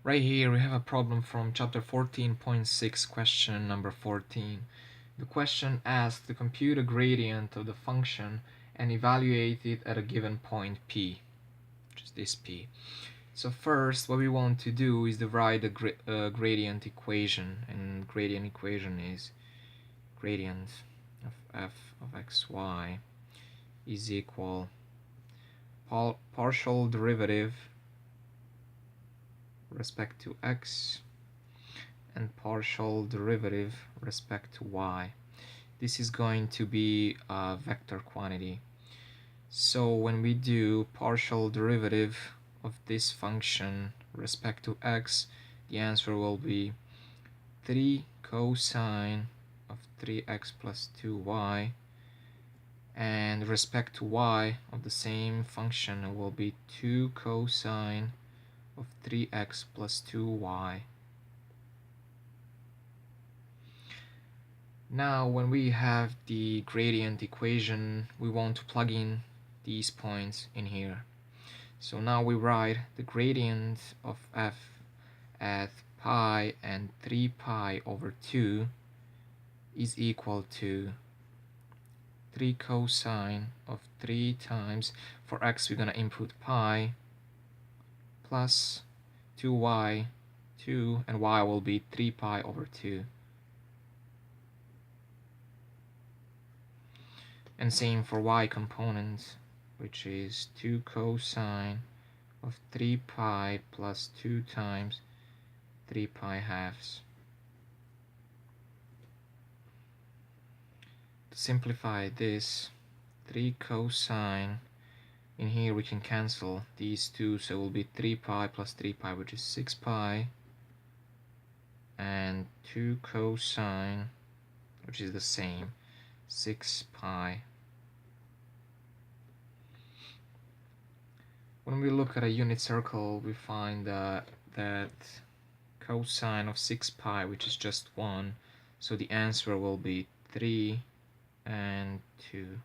Right here we have a problem from chapter 14.6, question number 14. The question asks to compute a gradient of the function and evaluate it at a given point P, which is this P. So first what we want to do is divide the gradient equation, and gradient equation is gradient of f of xy is equal partial derivative respect to x and partial derivative respect to y. This is going to be a vector quantity. So when we do partial derivative of this function respect to x, the answer will be 3 cosine of 3x plus 2y, and respect to y of the same function will be 2 cosine of 3x plus 2y. Now when we have the gradient equation, we want to plug in these points in here. So now we write the gradient of f at pi and 3 pi over 2 is equal to 3 cosine of 3 times, for x we're going to input pi, plus 2y, 2, and y will be 3 pi over 2. And same for y component, which is 2 cosine of 3 pi plus 2 times 3 pi halves. To simplify this, 3 cosine, in here we can cancel these two, so it will be 3 pi plus 3 pi, which is 6 pi, and 2 cosine, which is the same, 6 pi. When we look at a unit circle, we find that cosine of 6 pi, which is just 1, so the answer will be 3 and 2.